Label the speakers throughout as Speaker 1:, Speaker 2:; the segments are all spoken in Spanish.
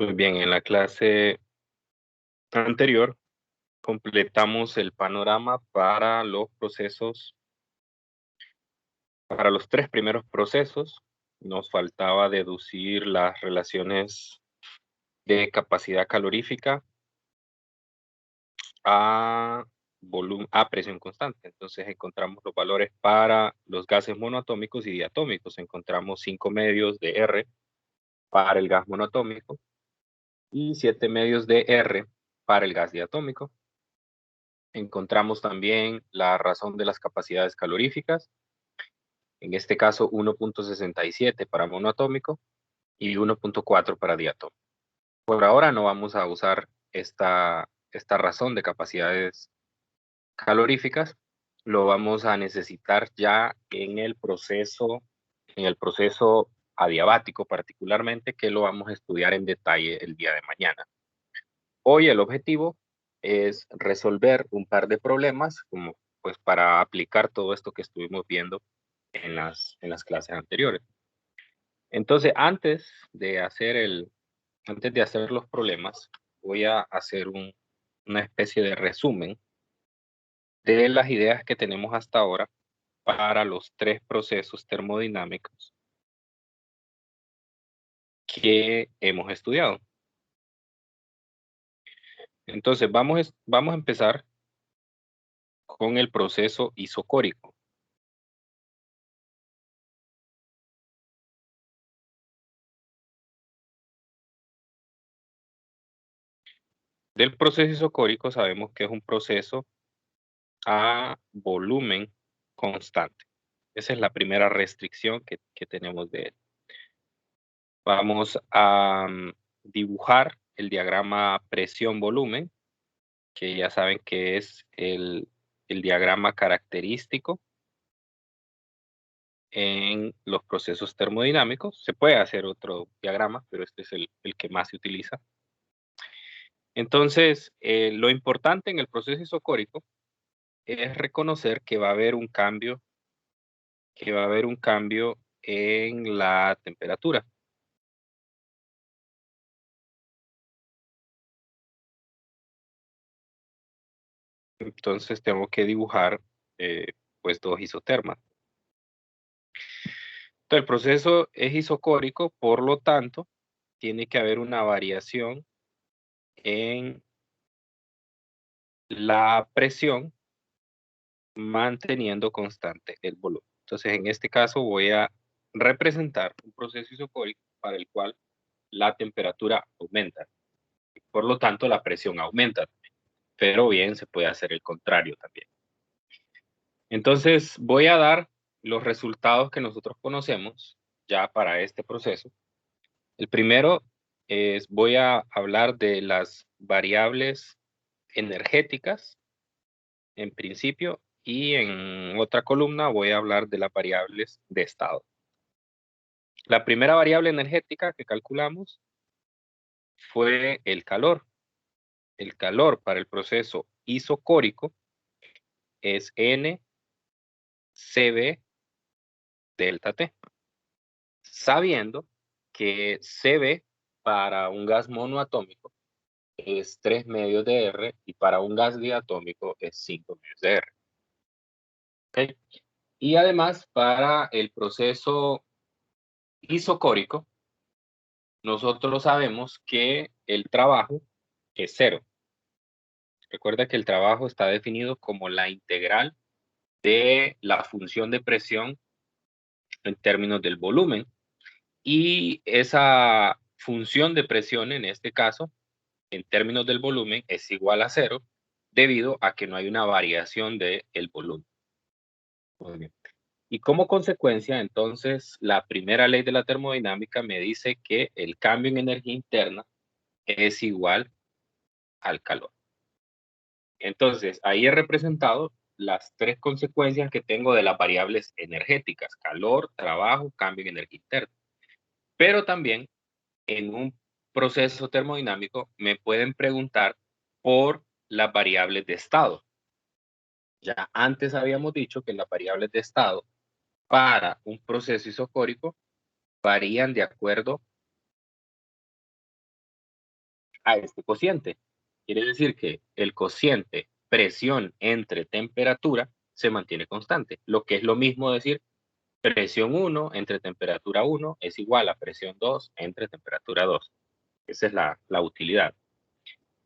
Speaker 1: Muy bien, en la clase anterior completamos el panorama para los procesos, para los tres primeros procesos. Nos faltaba deducir las relaciones de capacidad calorífica a a presión constante. Entonces encontramos los valores para los gases monoatómicos y diatómicos. Encontramos 5 medios de R para el gas monoatómico y 7 medios de R para el gas diatómico. Encontramos también la razón de las capacidades caloríficas, en este caso 1.67 para monoatómico y 1.4 para diatómico. Por ahora no vamos a usar esta razón de capacidades caloríficas, lo vamos a necesitar ya en el proceso adiabático particularmente, que lo vamos a estudiar en detalle el día de mañana. Hoy el objetivo es resolver un par de problemas, como pues para aplicar todo esto que estuvimos viendo en las clases anteriores. Entonces, antes de hacer los problemas, voy a hacer una especie de resumen de las ideas que tenemos hasta ahora para los tres procesos termodinámicos que hemos estudiado. Entonces, vamos a empezar con el proceso isocórico. Del proceso isocórico sabemos que es un proceso a volumen constante. Esa es la primera restricción que tenemos de él. Vamos a dibujar el diagrama presión-volumen, que ya saben que es el diagrama característico en los procesos termodinámicos. Se puede hacer otro diagrama, pero este es el que más se utiliza. Entonces, lo importante en el proceso isocórico es reconocer que va a haber un cambio en la temperatura. Entonces tengo que dibujar pues dos isotermas. Entonces, el proceso es isocórico, por lo tanto, tiene que haber una variación en la presión manteniendo constante el volumen. Entonces, en este caso voy a representar un proceso isocórico para el cual la temperatura aumenta. Por lo tanto, la presión aumenta, pero bien se puede hacer el contrario también. Entonces, voy a dar los resultados que nosotros conocemos ya para este proceso. El primero es, voy a hablar de las variables energéticas en principio, y en otra columna voy a hablar de las variables de estado. La primera variable energética que calculamos fue el calor. El calor para el proceso isocórico es N CB delta T, sabiendo que CB para un gas monoatómico es 3 medios de R y para un gas diatómico es 5 medios de R. ¿Okay? Y además, para el proceso isocórico, nosotros sabemos que el trabajo es cero. Recuerda que el trabajo está definido como la integral de la función de presión en términos del volumen, y esa función de presión en este caso, en términos del volumen, es igual a cero debido a que no hay una variación del volumen. Muy bien. Y como consecuencia, entonces, la primera ley de la termodinámica me dice que el cambio en energía interna es igual al calor. Entonces, ahí he representado las tres consecuencias que tengo de las variables energéticas: calor, trabajo, cambio en energía interna. Pero también en un proceso termodinámico me pueden preguntar por las variables de estado. Ya antes habíamos dicho que las variables de estado para un proceso isocórico varían de acuerdo a este cociente. Quiere decir que el cociente presión entre temperatura se mantiene constante, lo que es lo mismo decir presión 1 entre temperatura 1 es igual a presión 2 entre temperatura 2. Esa es la utilidad.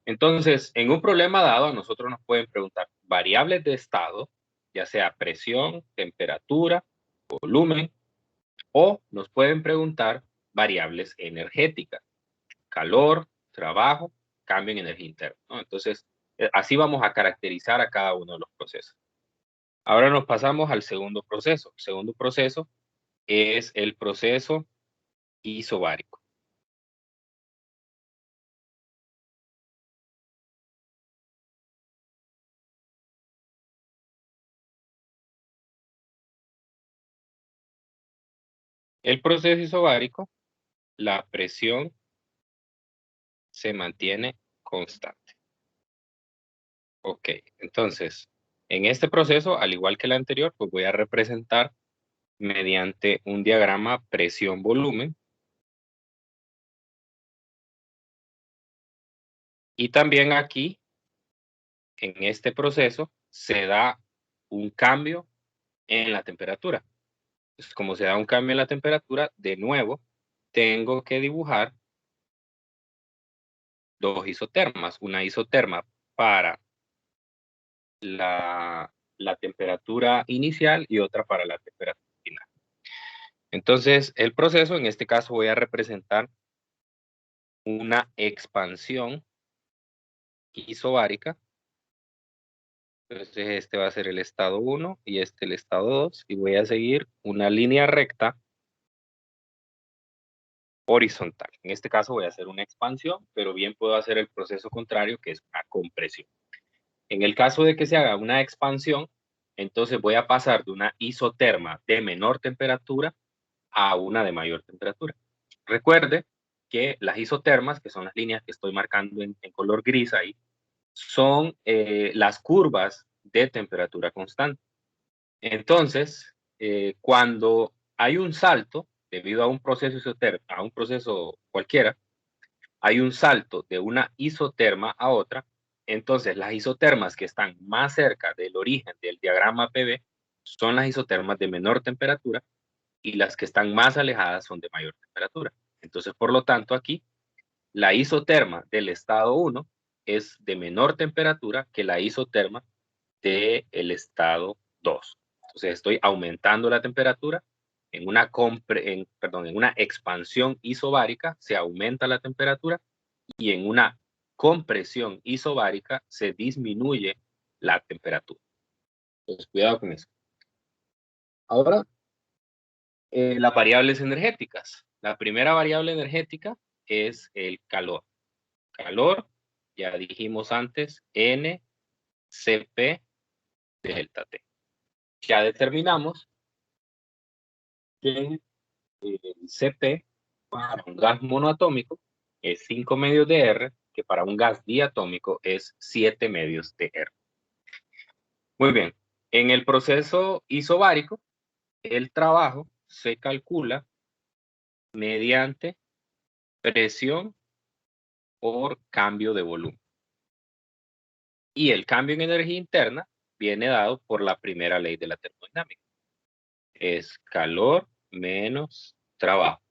Speaker 1: Entonces, en un problema dado, a nosotros nos pueden preguntar variables de estado, ya sea presión, temperatura, volumen, o nos pueden preguntar variables energéticas, calor, trabajo, cambio en energía interna, ¿no? Entonces, así vamos a caracterizar a cada uno de los procesos. Ahora nos pasamos al segundo proceso. El segundo proceso es el proceso isobárico. El proceso isobárico, la presión se mantiene constante. Ok, entonces, en este proceso, al igual que el anterior, pues voy a representar mediante un diagrama presión-volumen. Y también aquí, en este proceso, se da un cambio en la temperatura. Entonces, como se da un cambio en la temperatura, de nuevo, tengo que dibujar dos isotermas. Una isoterma para la temperatura inicial y otra para la temperatura final. Entonces, el proceso, en este caso, voy a representar una expansión isobárica. Entonces, este va a ser el estado 1 y este el estado 2. Y voy a seguir una línea recta horizontal. En este caso voy a hacer una expansión, pero bien puedo hacer el proceso contrario, que es una compresión. En el caso de que se haga una expansión, entonces voy a pasar de una isoterma de menor temperatura a una de mayor temperatura. Recuerde que las isotermas, que son las líneas que estoy marcando en color gris ahí, son las curvas de temperatura constante. Entonces, cuando hay un salto, debido a un proceso isotérmico, a un proceso cualquiera, hay un salto de una isoterma a otra, entonces las isotermas que están más cerca del origen del diagrama PV son las isotermas de menor temperatura y las que están más alejadas son de mayor temperatura. Entonces, por lo tanto, aquí la isoterma del estado 1 es de menor temperatura que la isoterma del estado 2. Entonces, estoy aumentando la temperatura. En una, en una expansión isobárica se aumenta la temperatura y en una compresión isobárica se disminuye la temperatura. Entonces, cuidado con eso. Ahora, las variables energéticas. La primera variable energética es el calor. Calor, ya dijimos antes, N Cp delta T. Ya determinamos que el Cp para un gas monoatómico es 5 medios de R, que para un gas diatómico es 7 medios de R. Muy bien, en el proceso isobárico, el trabajo se calcula mediante presión por cambio de volumen. Y el cambio en energía interna viene dado por la primera ley de la termodinámica. Es calor menos trabajo.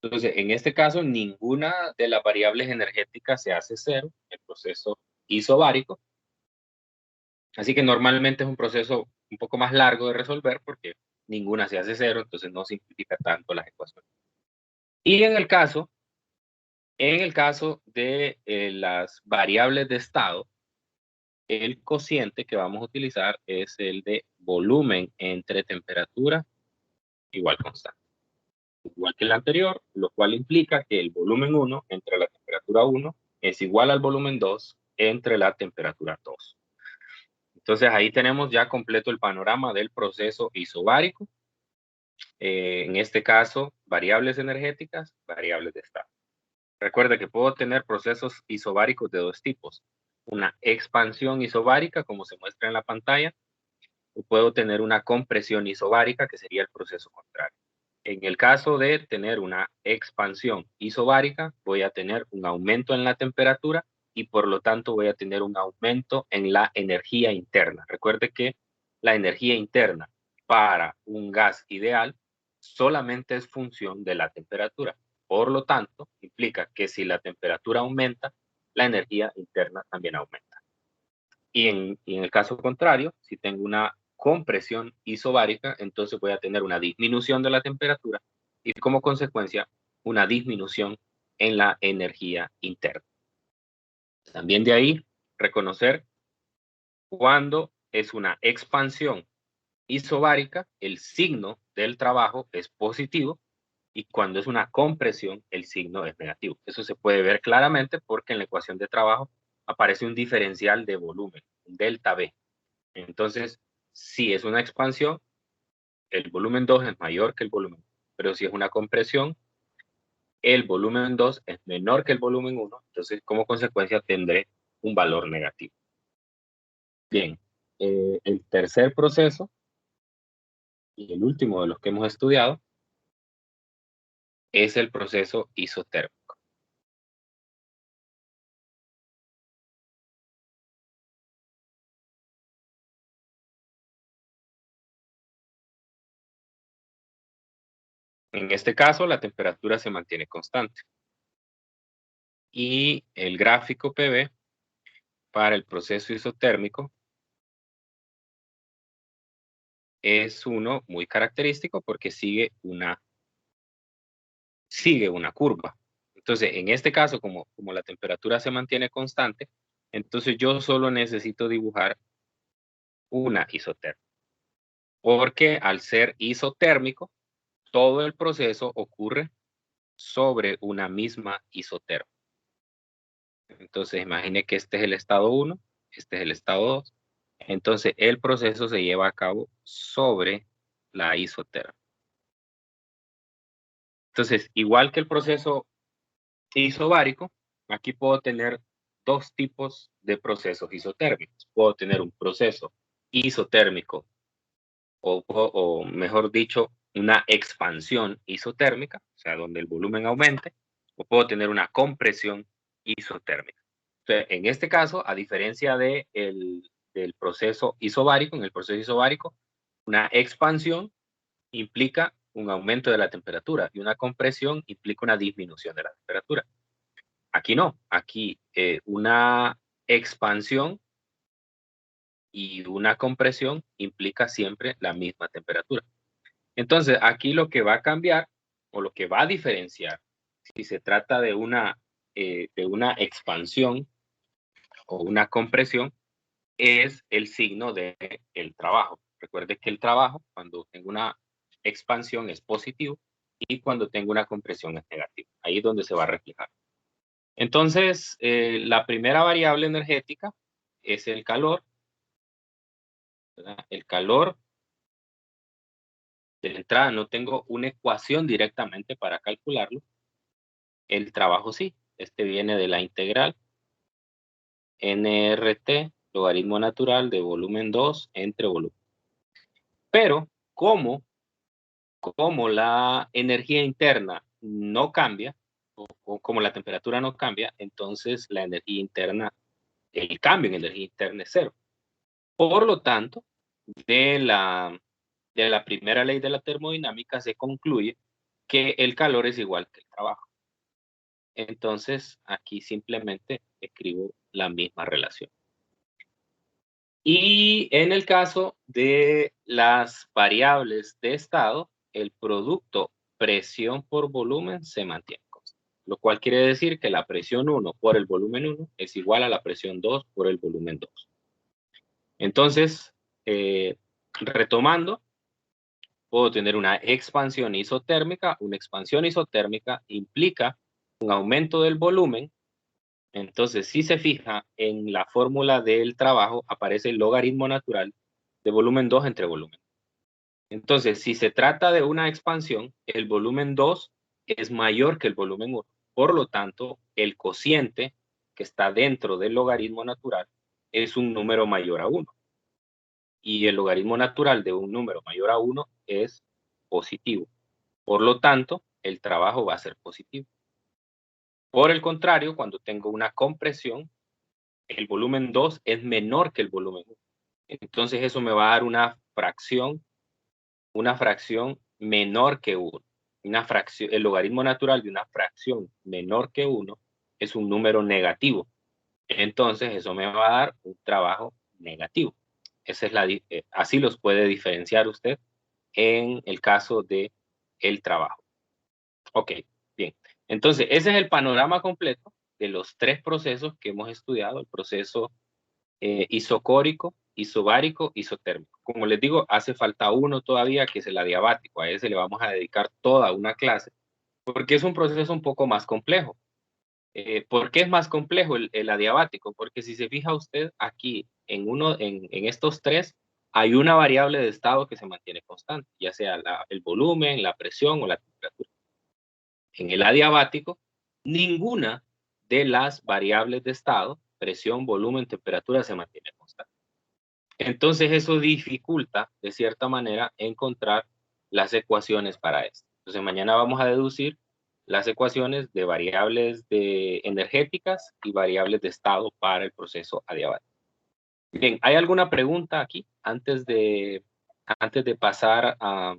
Speaker 1: Entonces, en este caso, ninguna de las variables energéticas se hace cero en el proceso isobárico. Así que normalmente es un proceso un poco más largo de resolver porque ninguna se hace cero, entonces no simplifica tanto las ecuaciones. Y en el caso de las variables de estado, el cociente que vamos a utilizar es el de volumen entre temperatura igual constante. Igual que el anterior, lo cual implica que el volumen 1 entre la temperatura 1 es igual al volumen 2 entre la temperatura 2. Entonces ahí tenemos ya completo el panorama del proceso isobárico. En este caso, variables energéticas, variables de estado. Recuerda que puedo tener procesos isobáricos de dos tipos. Una expansión isobárica, como se muestra en la pantalla, o puedo tener una compresión isobárica, que sería el proceso contrario. En el caso de tener una expansión isobárica, voy a tener un aumento en la temperatura y por lo tanto voy a tener un aumento en la energía interna. Recuerde que la energía interna para un gas ideal solamente es función de la temperatura. Por lo tanto, implica que si la temperatura aumenta, la energía interna también aumenta. Y en el caso contrario, si tengo una compresión isobárica, entonces voy a tener una disminución de la temperatura y como consecuencia una disminución en la energía interna. También de ahí reconocer cuando es una expansión isobárica, el signo del trabajo es positivo y cuando es una compresión, el signo es negativo. Eso se puede ver claramente porque en la ecuación de trabajo aparece un diferencial de volumen, un delta B. Entonces, si es una expansión, el volumen 2 es mayor que el volumen 1. Pero si es una compresión, el volumen 2 es menor que el volumen 1. Entonces, como consecuencia, tendré un valor negativo. Bien, el tercer proceso y el último de los que hemos estudiado es el proceso isotérmico. En este caso, la temperatura se mantiene constante y el gráfico PV para el proceso isotérmico es uno muy característico porque sigue una curva. Entonces, en este caso, como la temperatura se mantiene constante, entonces yo solo necesito dibujar una isotérmica, porque al ser isotérmico, todo el proceso ocurre sobre una misma isotérmica. Entonces, imagine que este es el estado 1, este es el estado 2. Entonces, el proceso se lleva a cabo sobre la isotérmica. Entonces, igual que el proceso isobárico, aquí puedo tener dos tipos de procesos isotérmicos. Puedo tener un proceso isotérmico o mejor dicho, una expansión isotérmica, o sea, donde el volumen aumente, o puedo tener una compresión isotérmica. Entonces, en este caso, a diferencia del proceso isobárico, en el proceso isobárico, una expansión implica un aumento de la temperatura y una compresión implica una disminución de la temperatura. Aquí no, aquí una expansión y una compresión implica siempre la misma temperatura. Entonces, aquí lo que va a cambiar o lo que va a diferenciar, si se trata de una expansión o una compresión, es el signo del trabajo. Recuerde que el trabajo, cuando tengo una expansión, es positivo y cuando tengo una compresión es negativo. Ahí es donde se va a reflejar. Entonces, la primera variable energética es el calor, ¿verdad? El calor, de entrada, no tengo una ecuación directamente para calcularlo. El trabajo sí, este viene de la integral nRT, logaritmo natural de volumen 2 entre volumen. Pero, como la energía interna no cambia, o como la temperatura no cambia, entonces la energía interna, el cambio en energía interna es cero. Por lo tanto, de la primera ley de la termodinámica se concluye que el calor es igual que el trabajo. Entonces, aquí simplemente escribo la misma relación. Y en el caso de las variables de estado, el producto presión por volumen se mantiene constante, lo cual quiere decir que la presión 1 por el volumen 1 es igual a la presión 2 por el volumen 2. Entonces, retomando, puedo tener una expansión isotérmica. Una expansión isotérmica implica un aumento del volumen. Entonces, si se fija en la fórmula del trabajo, aparece el logaritmo natural de volumen 2 entre volumen. Entonces, si se trata de una expansión, el volumen 2 es mayor que el volumen 1. Por lo tanto, el cociente que está dentro del logaritmo natural es un número mayor a 1. Y el logaritmo natural de un número mayor a 1 es positivo. Por lo tanto, el trabajo va a ser positivo. Por el contrario, cuando tengo una compresión, el volumen 2 es menor que el volumen 1. Entonces eso me va a dar una fracción menor que 1. Una fracción, el logaritmo natural de una fracción menor que 1 es un número negativo. Entonces eso me va a dar un trabajo negativo. Esa es así los puede diferenciar usted en el caso de el trabajo. Ok, bien. Entonces, ese es el panorama completo de los 3 procesos que hemos estudiado, el proceso isocórico, isobárico, isotérmico. Como les digo, hace falta uno todavía, que es el adiabático. A ese le vamos a dedicar toda una clase, porque es un proceso un poco más complejo. ¿Por qué es más complejo el adiabático? Porque si se fija usted aquí, en estos 3, hay una variable de estado que se mantiene constante, ya sea el volumen, la presión o la temperatura. En el adiabático, ninguna de las variables de estado, presión, volumen, temperatura, se mantiene constante. Entonces eso dificulta, de cierta manera, encontrar las ecuaciones para esto. Entonces mañana vamos a deducir las ecuaciones de variables energéticas y variables de estado para el proceso adiabático. Bien, ¿hay alguna pregunta aquí antes de pasar a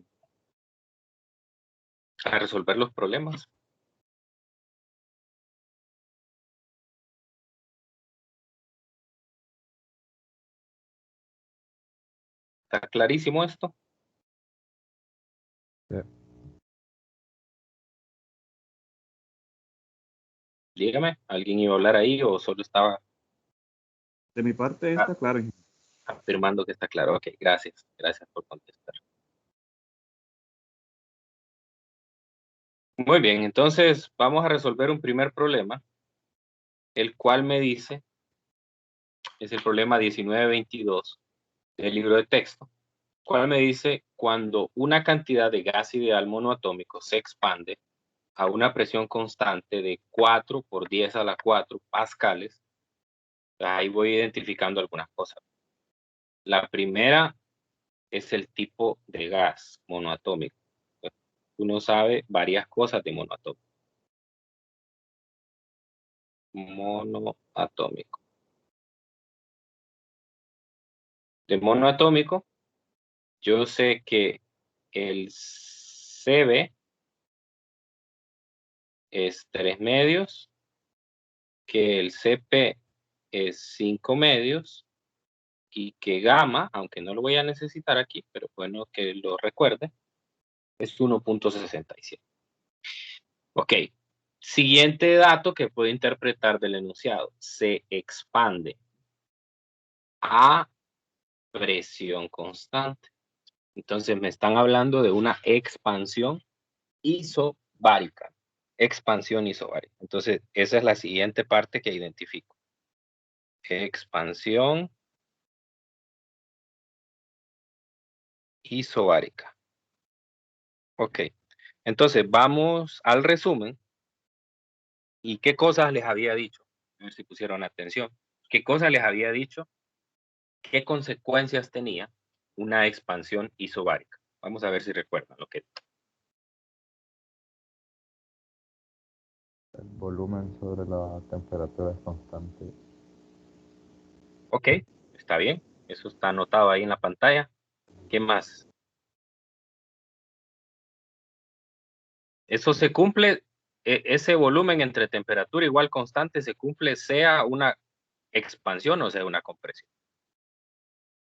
Speaker 1: resolver los problemas? ¿Está clarísimo esto?
Speaker 2: Sí.
Speaker 1: Dígame, ¿alguien iba a hablar ahí o solo estaba
Speaker 2: De mi parte está claro.
Speaker 1: afirmando que está claro? Ok, gracias. Gracias por contestar. Muy bien, entonces vamos a resolver un primer problema, el cual me dice, es el problema 1922 del libro de texto, cual me dice cuando una cantidad de gas ideal monoatómico se expande a una presión constante de 4 por 10 a la 4 pascales, ahí voy identificando algunas cosas. La primera es el tipo de gas monoatómico. Uno sabe varias cosas de monoatómico. Monoatómico. De monoatómico, yo sé que el CB es 3 medios, que el CP es 5 medios y que gamma, aunque no lo voy a necesitar aquí, pero bueno que lo recuerde, es 1.67. Ok, siguiente dato que puedo interpretar del enunciado, se expande a presión constante. Entonces me están hablando de una expansión isobárica. Expansión isobárica. Entonces esa es la siguiente parte que identifico. Expansión isobárica. Ok. Entonces vamos al resumen. ¿Y qué cosas les había dicho? A ver si pusieron atención. ¿Qué cosas les había dicho? ¿Qué consecuencias tenía una expansión isobárica? Vamos a ver si recuerdan lo que.
Speaker 2: El volumen sobre la temperatura es constante.
Speaker 1: Ok, está bien. Eso está anotado ahí en la pantalla. ¿Qué más? Eso se cumple, ese volumen entre temperatura igual constante se cumple sea una expansión o sea una compresión.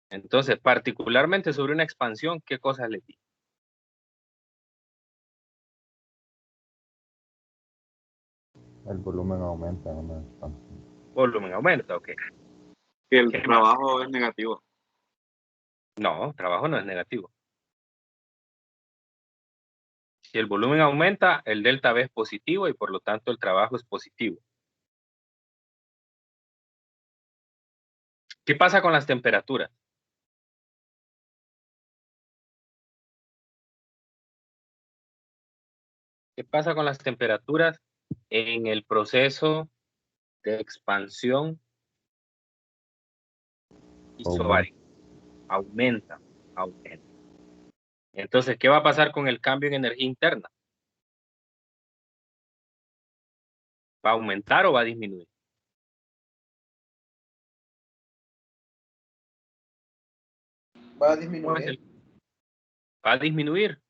Speaker 1: Entonces, particularmente sobre una expansión, ¿qué cosas les di?
Speaker 2: El volumen aumenta en una expansión.
Speaker 1: Volumen aumenta, ok.
Speaker 3: Que el
Speaker 1: ¿Qué más?
Speaker 3: trabajo es negativo.
Speaker 1: No, trabajo no es negativo. Si el volumen aumenta, el delta V es positivo y por lo tanto el trabajo es positivo. ¿Qué pasa con las temperaturas? ¿Qué pasa con las temperaturas en el proceso de expansión
Speaker 2: Aumenta.
Speaker 1: isobárica? Aumenta, aumenta. Entonces, ¿qué va a pasar con el cambio en energía interna? ¿Va a aumentar o va a disminuir?
Speaker 4: Va a
Speaker 1: ¿Cómo es
Speaker 4: disminuir.
Speaker 1: va a disminuir?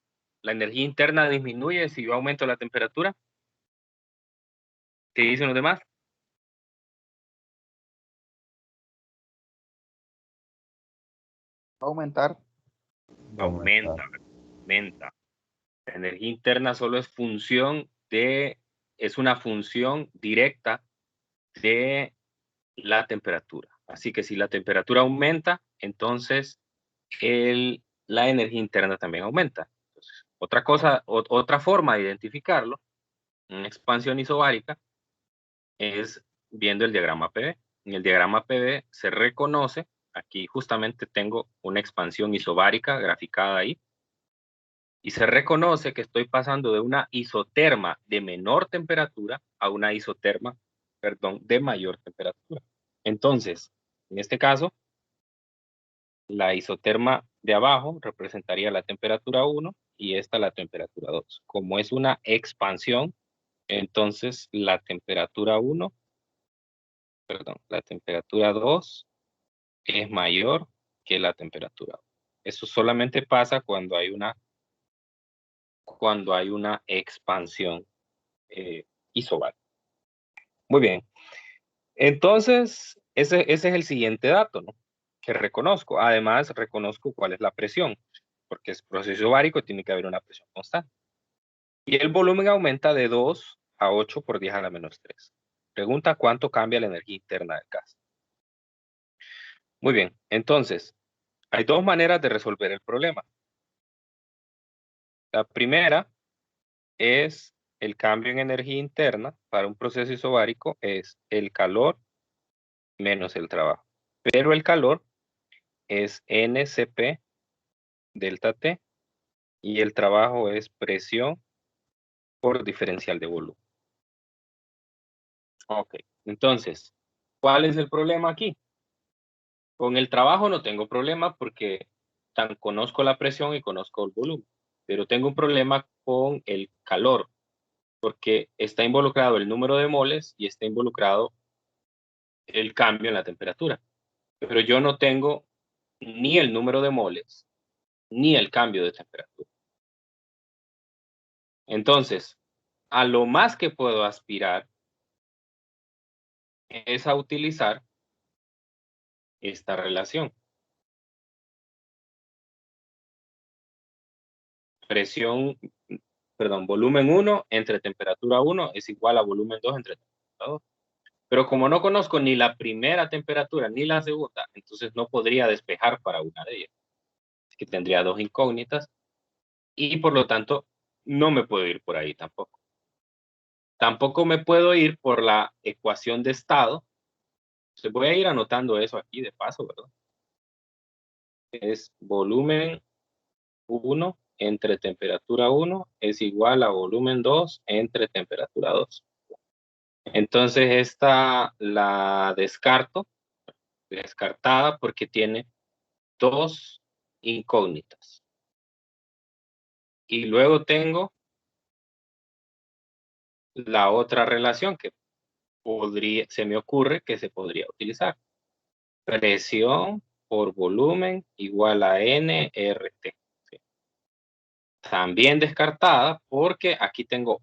Speaker 1: La energía interna disminuye si yo aumento la temperatura. ¿Qué dicen los demás?
Speaker 4: Va a aumentar.
Speaker 1: Aumenta. La energía interna solo es una función directa de la temperatura. Así que si la temperatura aumenta, entonces la energía interna también aumenta. Entonces, otra forma de identificarlo, una expansión isobárica, es viendo el diagrama PV. En el diagrama PV se reconoce, aquí justamente tengo una expansión isobárica graficada ahí, y se reconoce que estoy pasando de una isoterma de menor temperatura a una isoterma, perdón, de mayor temperatura. Entonces, en este caso, la isoterma de abajo representaría la temperatura 1 y esta la temperatura 2. Como es una expansión, entonces la temperatura 2 es mayor que la temperatura 1. Eso solamente pasa cuando hay una expansión isobárica. Muy bien. Entonces, ese es el siguiente dato, ¿no? Que reconozco. Además, reconozco cuál es la presión, porque es proceso isobárico, tiene que haber una presión constante. Y el volumen aumenta de 2 a 8 por 10 a la menos 3. Pregunta cuánto cambia la energía interna del gas. Muy bien, entonces, hay dos maneras de resolver el problema. La primera es el cambio en energía interna para un proceso isobárico es el calor menos el trabajo. Pero el calor es NCP delta T y el trabajo es presión por diferencial de volumen. Ok, entonces, ¿cuál es el problema aquí? Con el trabajo no tengo problema porque conozco la presión y conozco el volumen, pero tengo un problema con el calor porque está involucrado el número de moles y está involucrado el cambio en la temperatura. Pero yo no tengo ni el número de moles ni el cambio de temperatura. Entonces, a lo más que puedo aspirar es a utilizar esta relación. Volumen 1 entre temperatura 1 es igual a volumen 2 entre temperatura 2. Pero como no conozco ni la primera temperatura ni la segunda, entonces no podría despejar para una de ellas. Así que tendría dos incógnitas y por lo tanto no me puedo ir por ahí tampoco. Tampoco me puedo ir por la ecuación de estado. Entonces voy a ir anotando eso aquí de paso, ¿verdad? Es volumen 1 entre temperatura 1 es igual a volumen 2 entre temperatura 2. Entonces esta la descartada porque tiene dos incógnitas. Y luego tengo la otra relación que se me ocurre que se podría utilizar. Presión por volumen igual a nRT. ¿Sí? También descartada porque aquí tengo,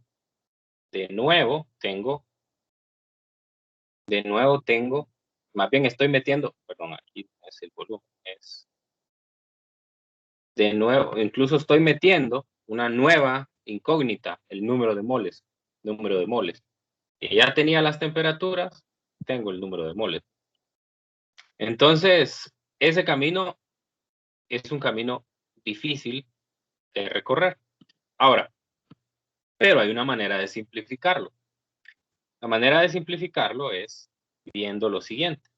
Speaker 1: de nuevo más bien estoy metiendo, perdón, aquí es el volumen, de nuevo, incluso estoy metiendo una nueva incógnita, el número de moles. Y ya tenía las temperaturas, tengo el número de moles. Entonces, ese camino es un camino difícil de recorrer. Ahora, pero hay una manera de simplificarlo. La manera de simplificarlo es viendo lo siguiente.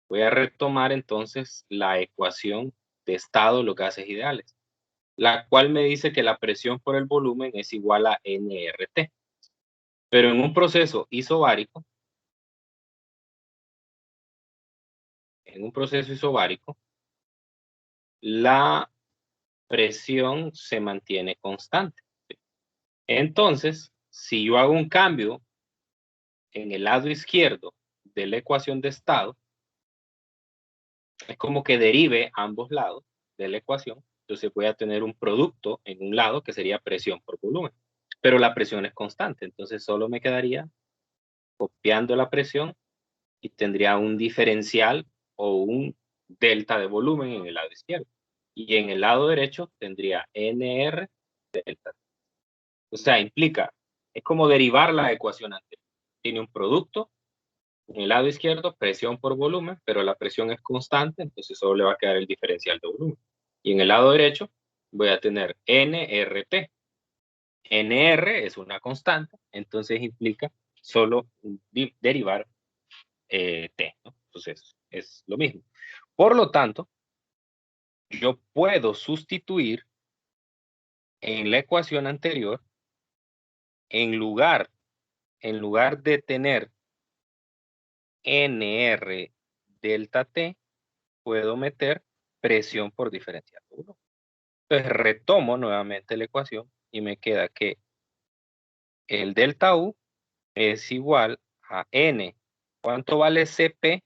Speaker 1: Voy a retomar entonces la ecuación de estado de los gases ideales, la cual me dice que la presión por el volumen es igual a nRT. Pero en un proceso isobárico, la presión se mantiene constante. Entonces, si yo hago un cambio en el lado izquierdo de la ecuación de estado, es como que derive ambos lados de la ecuación. Entonces voy a tener un producto en un lado que sería presión por volumen, pero la presión es constante. Entonces solo me quedaría copiando la presión y tendría un diferencial o un delta de volumen en el lado izquierdo. Y en el lado derecho tendría NR delta. O sea, implica, es como derivar la ecuación anterior. Tiene un producto en el lado izquierdo, presión por volumen, pero la presión es constante, entonces solo le va a quedar el diferencial de volumen. Y en el lado derecho voy a tener NRT. NR es una constante, entonces implica solo derivar T, ¿no? Entonces es lo mismo. Por lo tanto, yo puedo sustituir en la ecuación anterior, en lugar de tener NR delta T, puedo meter presión por diferencial de volumen. Entonces retomo nuevamente la ecuación y me queda que el delta U es igual a N. ¿Cuánto vale Cp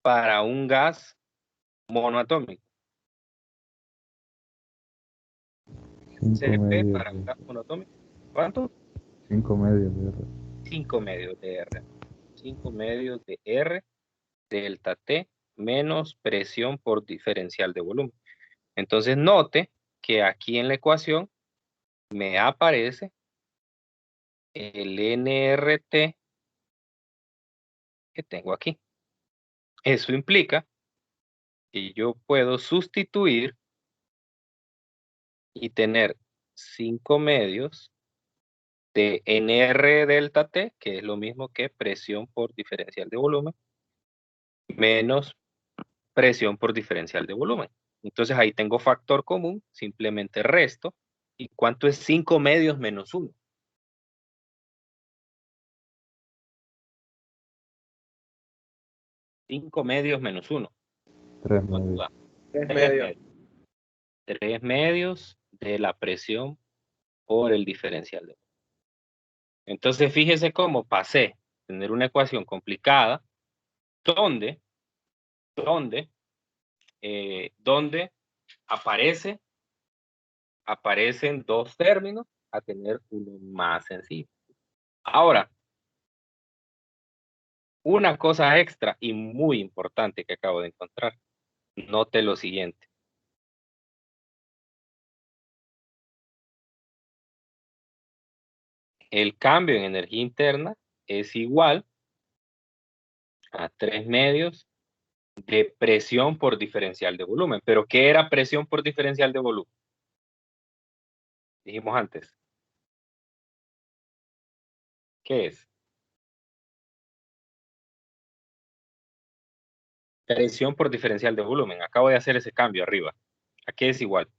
Speaker 1: para un gas monoatómico?
Speaker 2: 5
Speaker 1: Cp
Speaker 2: medios
Speaker 1: para un gas monoatómico. ¿Cuánto?
Speaker 2: 5 medios de R.
Speaker 1: 5 medios de R. 5 medios de R delta T menos presión por diferencial de volumen. Entonces note que aquí en la ecuación me aparece el NRT que tengo aquí. Eso implica que yo puedo sustituir y tener 5 medios de NR delta T, que es lo mismo que presión por diferencial de volumen, menos presión por diferencial de volumen. Entonces ahí tengo factor común, simplemente resto. ¿Y cuánto es 5 medios menos 1? 5 medios menos 1.
Speaker 2: 3 medios.
Speaker 4: 3 medios.
Speaker 1: 3 medios de la presión por el diferencial de volumen. Entonces fíjese cómo pasé a tener una ecuación complicada donde aparecen dos términos a tener uno más sencillo. Ahora, una cosa extra y muy importante que acabo de encontrar. Note lo siguiente. El cambio en energía interna es igual a 3 medios de presión por diferencial de volumen. ¿Pero qué era presión por diferencial de volumen? Dijimos antes. ¿Qué es? Presión por diferencial de volumen. Acabo de hacer ese cambio arriba. ¿A qué es igual?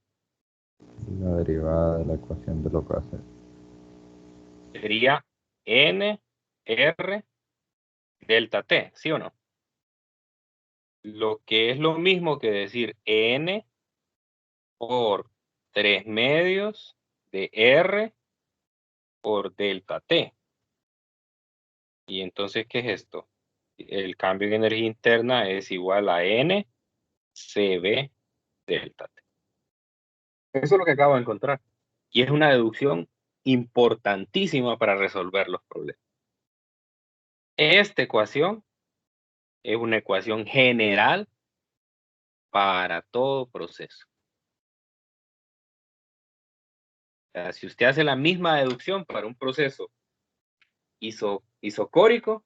Speaker 2: La derivada de la ecuación de lo que hace.
Speaker 1: Sería N, R, delta T, ¿sí o no? Lo que es lo mismo que decir N por 3 medios de R por delta T. Y entonces, ¿qué es esto? El cambio en energía interna es igual a N CB delta T. Eso es lo que acabo de encontrar. Y es una deducción importantísima para resolver los problemas. Esta ecuación es una ecuación general para todo proceso. O sea, si usted hace la misma deducción para un proceso isocórico,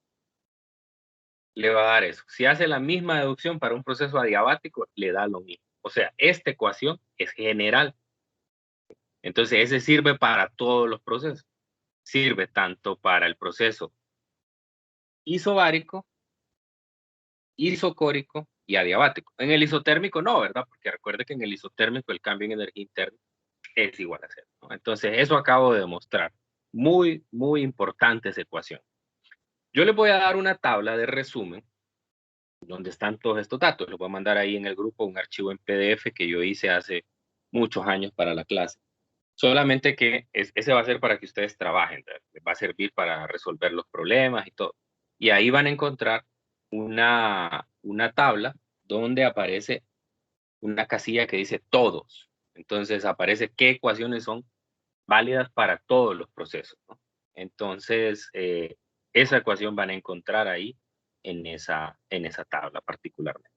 Speaker 1: le va a dar eso. Si hace la misma deducción para un proceso adiabático, le da lo mismo. O sea, esta ecuación es general. Entonces, ese sirve para todos los procesos. Sirve tanto para el proceso isobárico, isocórico y adiabático. En el isotérmico no, ¿verdad? Porque recuerde que en el isotérmico el cambio en energía interna es igual a cero, ¿no? Entonces, eso acabo de demostrar. Muy, muy importante esa ecuación. Yo les voy a dar una tabla de resumen donde están todos estos datos. Les voy a mandar ahí en el grupo un archivo en PDF que yo hice hace muchos años para la clase. Solamente que ese va a ser para que ustedes trabajen, les va a servir para resolver los problemas y todo. Y ahí van a encontrar una tabla donde aparece una casilla que dice todos. Entonces aparece qué ecuaciones son válidas para todos los procesos, ¿no? Entonces, esa ecuación van a encontrar ahí en esa tabla particularmente.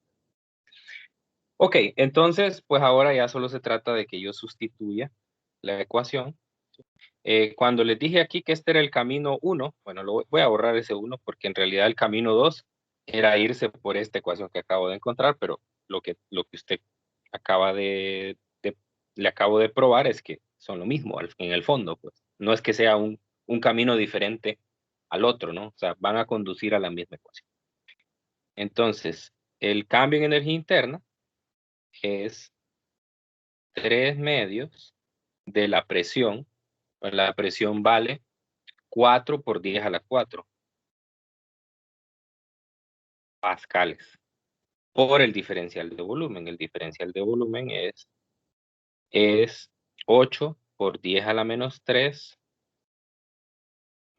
Speaker 1: Ok, entonces, pues ahora ya solo se trata de que yo sustituya la ecuación. Cuando les dije aquí que este era el camino 1, bueno, voy a borrar ese 1 porque en realidad el camino 2 era irse por esta ecuación que acabo de encontrar, pero lo que usted acaba le acabo de probar es que son lo mismo en el fondo, pues. No es que sea un camino diferente al otro, ¿no? O sea, van a conducir a la misma ecuación. Entonces, el cambio en energía interna es 3 medios de la presión. Pues la presión vale 4 por 10 a la 4 pascales por el diferencial de volumen. El diferencial de volumen es 8 por 10 a la menos 3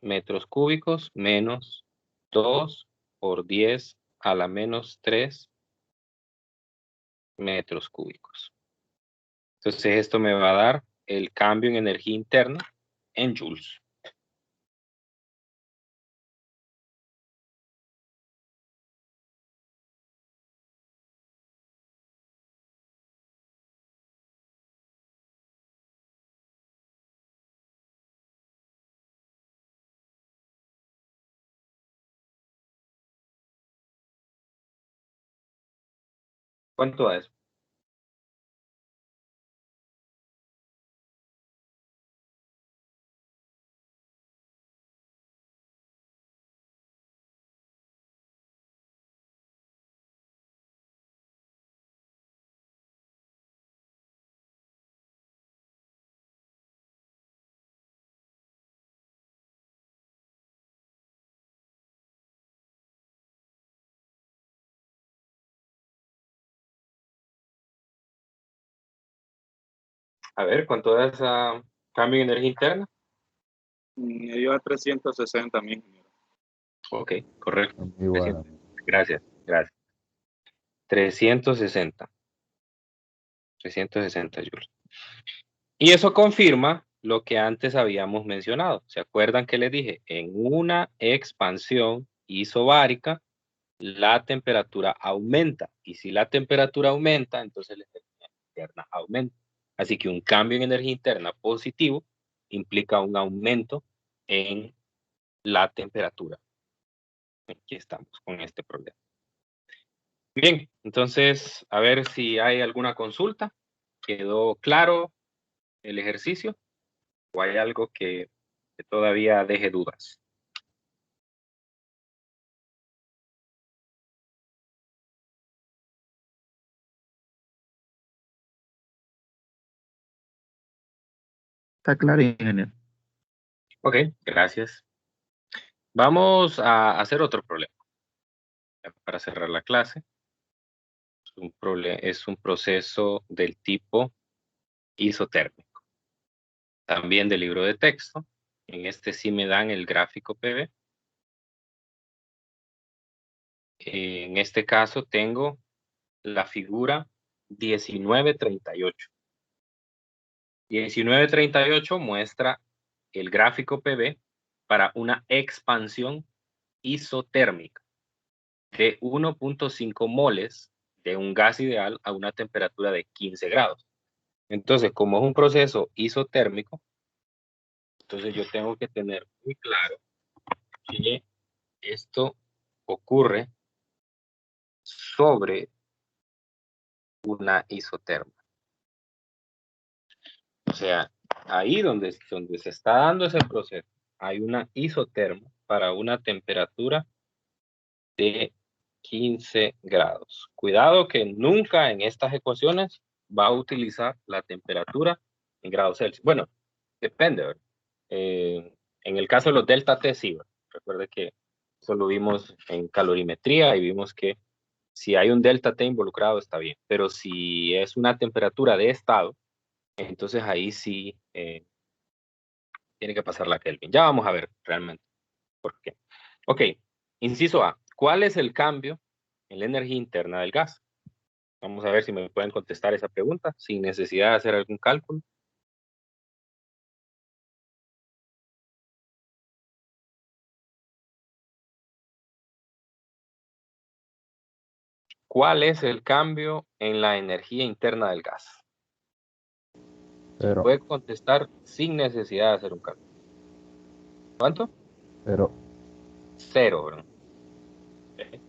Speaker 1: metros cúbicos menos 2 por 10 a la menos 3 metros cúbicos. Entonces esto me va a dar el cambio en energía interna en joules. ¿Cuánto es? A ver, ¿cuánto es cambio en energía interna?
Speaker 3: Me dio a 360 mil.
Speaker 1: Ok, correcto.
Speaker 2: Muy bueno.
Speaker 1: Gracias. 360 joules. Y eso confirma lo que antes habíamos mencionado. ¿Se acuerdan que les dije? En una expansión isobárica, la temperatura aumenta. Y si la temperatura aumenta, entonces la energía interna aumenta. Así que un cambio en energía interna positivo implica un aumento en la temperatura. Aquí estamos con este problema. Bien, entonces, a ver si hay alguna consulta. ¿Quedó claro el ejercicio? ¿O hay algo que todavía deje dudas?
Speaker 4: Está claro, ingeniero.
Speaker 1: Ok, gracias. Vamos a hacer otro problema. Para cerrar la clase. Es un proceso del tipo isotérmico. También del libro de texto. En este sí me dan el gráfico PV. En este caso tengo la figura 1938. 1938 muestra el gráfico PV para una expansión isotérmica de 1.5 moles de un gas ideal a una temperatura de 15 grados. Entonces, como es un proceso isotérmico, entonces yo tengo que tener muy claro que esto ocurre sobre una isoterma. O sea, ahí donde se está dando ese proceso, hay una isoterma para una temperatura de 15 grados. Cuidado que nunca en estas ecuaciones va a utilizar la temperatura en grados Celsius. Bueno, depende, ¿verdad? En el caso de los delta T, sí, ¿verdad? Recuerde que eso lo vimos en calorimetría y vimos que si hay un delta T involucrado está bien, pero si es una temperatura de estado, entonces ahí sí tiene que pasar la Kelvin. Ya vamos a ver realmente por qué. Ok, inciso A. ¿Cuál es el cambio en la energía interna del gas? Vamos a ver si me pueden contestar esa pregunta sin necesidad de hacer algún cálculo. ¿Cuál es el cambio en la energía interna del gas? Se
Speaker 2: Cero.
Speaker 1: puede contestar sin necesidad de hacer un cálculo. ¿Cuánto?
Speaker 2: Cero.
Speaker 1: Cero, ¿verdad? Ok.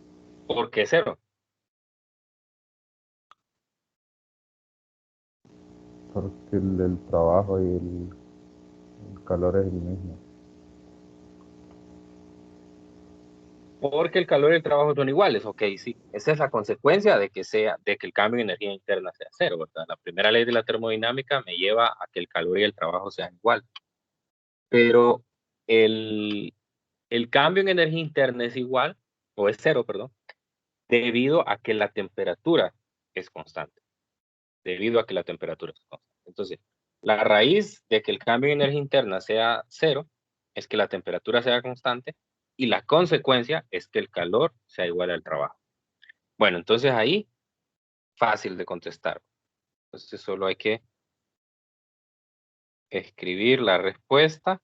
Speaker 1: ¿Por qué cero?
Speaker 2: Porque el trabajo y el calor es el mismo.
Speaker 1: Porque el calor y el trabajo son iguales. Ok, sí. Esa es la consecuencia de que el cambio de energía interna sea cero, ¿verdad? La primera ley de la termodinámica me lleva a que el calor y el trabajo sean iguales. Pero el, el cambio en energía interna es igual, o es cero, perdón, debido a que la temperatura es constante. Debido a que la temperatura es constante. Entonces, la raíz de que el cambio en energía interna sea cero es que la temperatura sea constante y la consecuencia es que el calor sea igual al trabajo. Bueno, entonces ahí, fácil de contestar. Entonces solo hay que escribir la respuesta.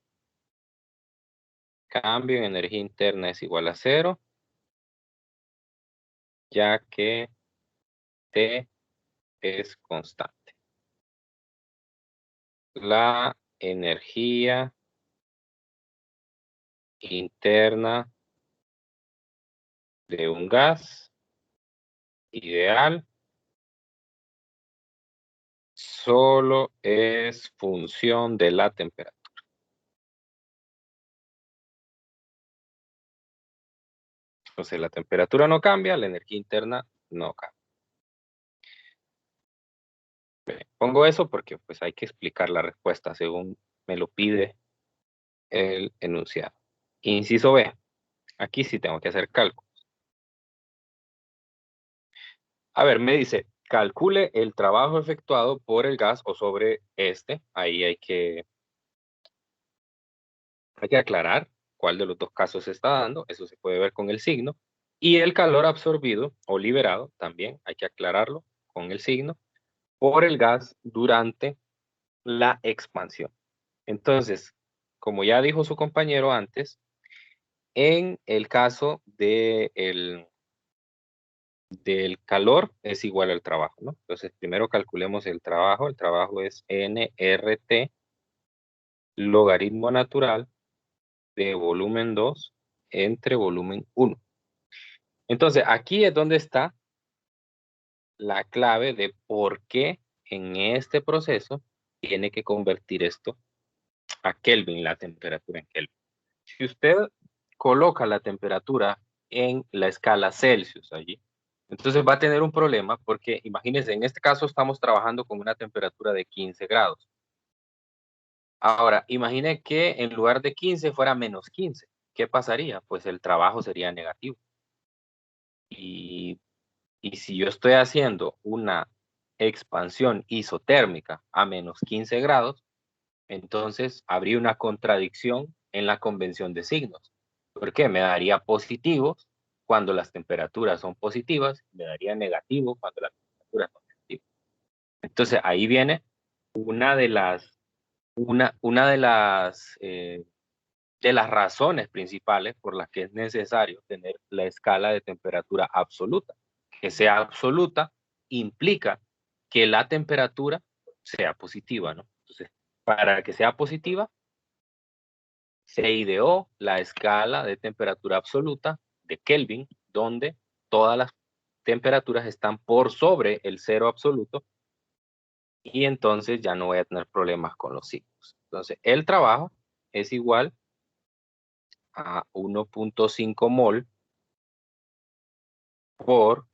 Speaker 1: Cambio en energía interna es igual a cero, ya que T es constante. La energía interna de un gas ideal solo es función de la temperatura. Entonces la temperatura no cambia, la energía interna no cambia. Bien, pongo eso porque pues hay que explicar la respuesta según me lo pide el enunciado. Inciso B. Aquí sí tengo que hacer cálculo. A ver, me dice, calcule el trabajo efectuado por el gas o sobre este. Ahí hay que aclarar cuál de los dos casos se está dando. Eso se puede ver con el signo. Y el calor absorbido o liberado, también hay que aclararlo con el signo, por el gas durante la expansión. Entonces, como ya dijo su compañero antes, en el caso del calor es igual al trabajo, ¿no? Entonces, primero calculemos el trabajo. El trabajo es nRT logaritmo natural de volumen 2 entre volumen 1. Entonces, aquí es donde está la clave de por qué en este proceso tiene que convertir esto a Kelvin, la temperatura en Kelvin. Si usted coloca la temperatura en la escala Celsius allí, entonces va a tener un problema porque imagínense, en este caso estamos trabajando con una temperatura de 15 grados. Ahora, imagine que en lugar de 15 fuera menos 15. ¿Qué pasaría? Pues el trabajo sería negativo. Y, y si yo estoy haciendo una expansión isotérmica a menos 15 grados, entonces habría una contradicción en la convención de signos. ¿Por qué? Me daría positivos cuando las temperaturas son positivas, me daría negativo cuando las temperaturas son negativas. Entonces ahí viene una de las, una de las razones principales por las que es necesario tener la escala de temperatura absoluta. Que sea absoluta implica que la temperatura sea positiva, ¿no? Entonces, para que sea positiva, se ideó la escala de temperatura absoluta de Kelvin, donde todas las temperaturas están por sobre el cero absoluto, y entonces ya no voy a tener problemas con los signos. Entonces, el trabajo es igual a 1.5 mol por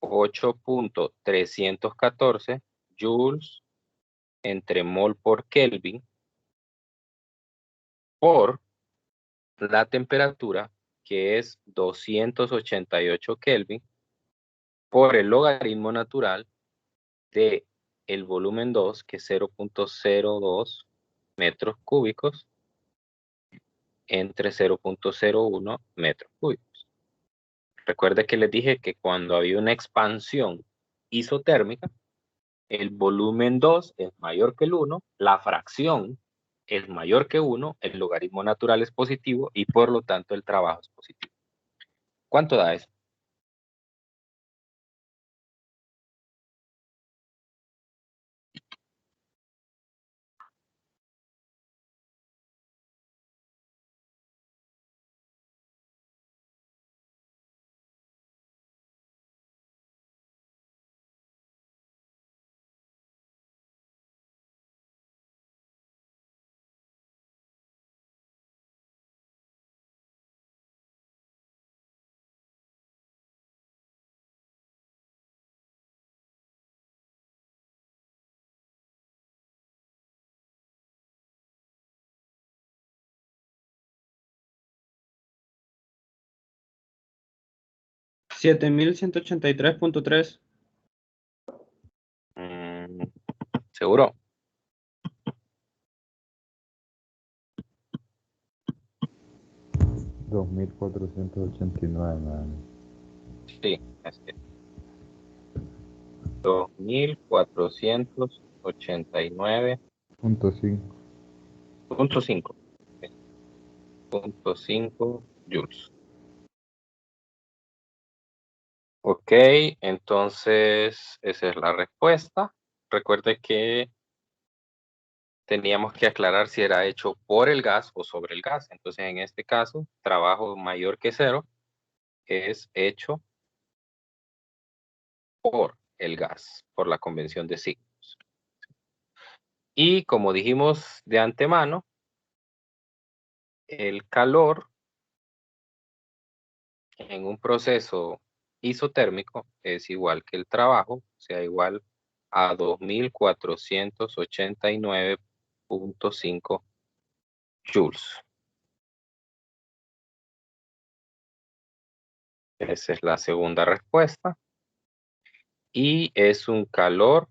Speaker 1: 8.314 joules entre mol por Kelvin por la temperatura, que es 288 Kelvin, por el logaritmo natural de el volumen 2, que es 0.02 metros cúbicos, entre 0.01 metros cúbicos. Recuerde que les dije que cuando había una expansión isotérmica, el volumen 2 es mayor que el 1, la fracción es mayor que 1, el logaritmo natural es positivo y por lo tanto el trabajo es positivo. ¿Cuánto da eso?
Speaker 5: $7,183.3.
Speaker 1: ¿Seguro?
Speaker 2: $2,489.
Speaker 1: Sí, así es. 2.489.5.
Speaker 2: .5.
Speaker 1: 0.5 joules. Ok, entonces esa es la respuesta. Recuerde que teníamos que aclarar si era hecho por el gas o sobre el gas. Entonces, en este caso, trabajo mayor que 0 es hecho por el gas, por la convención de signos. Y como dijimos de antemano, el calor en un proceso isotérmico es igual que el trabajo, o sea, igual a 2.489.5 joules. Esa es la segunda respuesta. Y es un calor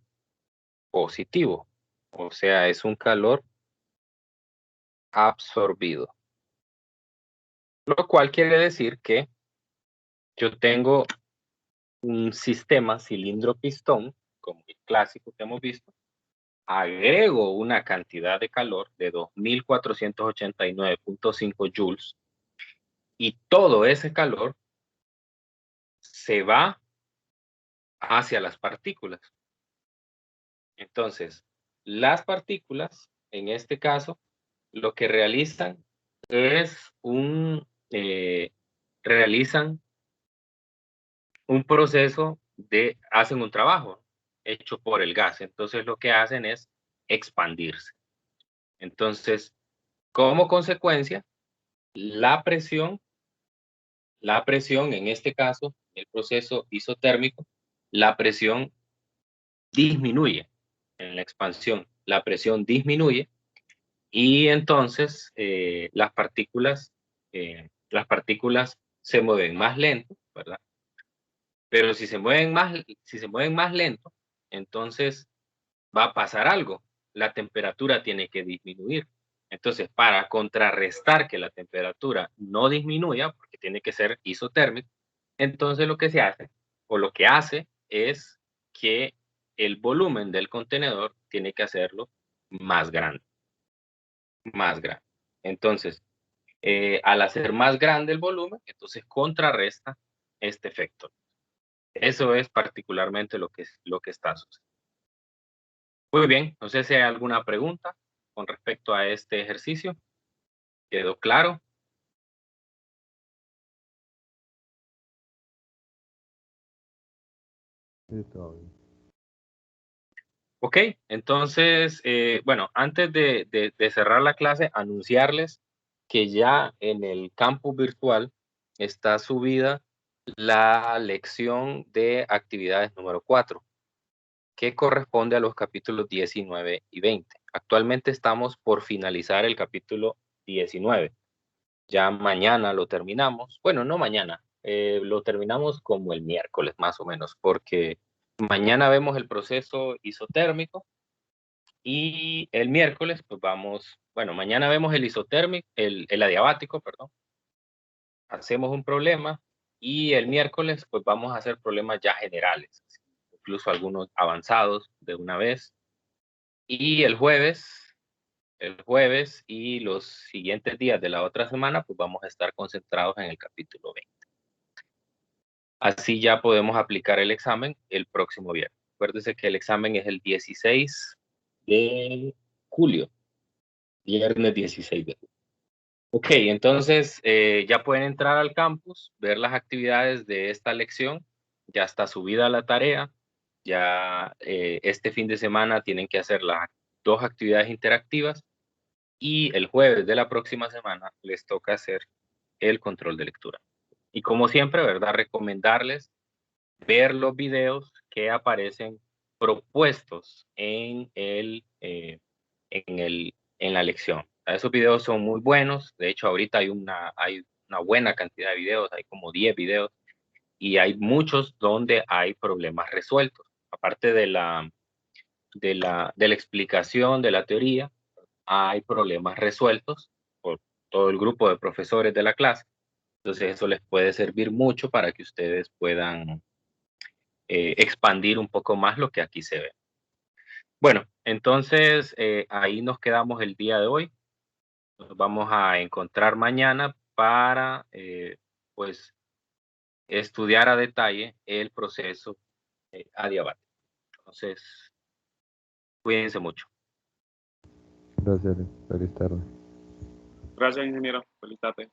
Speaker 1: positivo, o sea, es un calor absorbido. Lo cual quiere decir que yo tengo un sistema cilindro-pistón, como el clásico que hemos visto, agrego una cantidad de calor de 2.489.5 joules y todo ese calor se va hacia las partículas. Entonces, las partículas, en este caso, lo que realizan es realizan un proceso hacen un trabajo hecho por el gas. Entonces, lo que hacen es expandirse. Entonces, como consecuencia, la presión en este caso, el proceso isotérmico, la presión disminuye en la expansión, la presión disminuye y entonces las partículas se mueven más lento, ¿verdad? Pero si se mueven más lento, entonces va a pasar algo, la temperatura tiene que disminuir. Entonces, para contrarrestar que la temperatura no disminuya, porque tiene que ser isotérmico, entonces lo que se hace, o lo que hace, es que el volumen del contenedor tiene que hacerlo más grande. Más grande. Entonces, al hacer más grande el volumen, entonces contrarresta este efecto. Eso es particularmente lo que está sucediendo. Muy bien, no sé si hay alguna pregunta con respecto a este ejercicio. ¿Quedó claro?
Speaker 2: Sí, todo bien.
Speaker 1: Ok, entonces, bueno, antes de cerrar la clase, anunciarles que ya en el campus virtual está subida la lección de actividades número 4, que corresponde a los capítulos 19 y 20. Actualmente estamos por finalizar el capítulo 19. Ya mañana lo terminamos. Bueno, no mañana, lo terminamos como el miércoles más o menos, porque Mañana vemos el proceso isotérmico y el miércoles pues vamos, bueno, mañana vemos el isotérmico, el adiabático, perdón. Hacemos un problema y el miércoles pues vamos a hacer problemas ya generales, incluso algunos avanzados de una vez. Y el jueves y los siguientes días de la otra semana pues vamos a estar concentrados en el capítulo 20. Así ya podemos aplicar el examen el próximo viernes. Acuérdense que el examen es el 16 de julio, viernes 16 de julio. Ok, entonces ya pueden entrar al campus, ver las actividades de esta lección. Ya está subida la tarea. Ya este fin de semana tienen que hacer las 2 actividades interactivas y el jueves de la próxima semana les toca hacer el control de lectura. Y como siempre, ¿verdad? Recomendarles ver los videos que aparecen propuestos en la lección. Esos videos son muy buenos. De hecho, ahorita hay una buena cantidad de videos, hay como 10 videos, y hay muchos donde hay problemas resueltos. Aparte de la explicación de la teoría, hay problemas resueltos por todo el grupo de profesores de la clase. Entonces, eso les puede servir mucho para que ustedes puedan expandir un poco más lo que aquí se ve. Bueno, entonces ahí nos quedamos el día de hoy. Nos vamos a encontrar mañana para pues estudiar a detalle el proceso adiabático. Entonces, cuídense mucho.
Speaker 2: Gracias, feliz tarde.
Speaker 3: Gracias, ingeniero. Feliz tarde.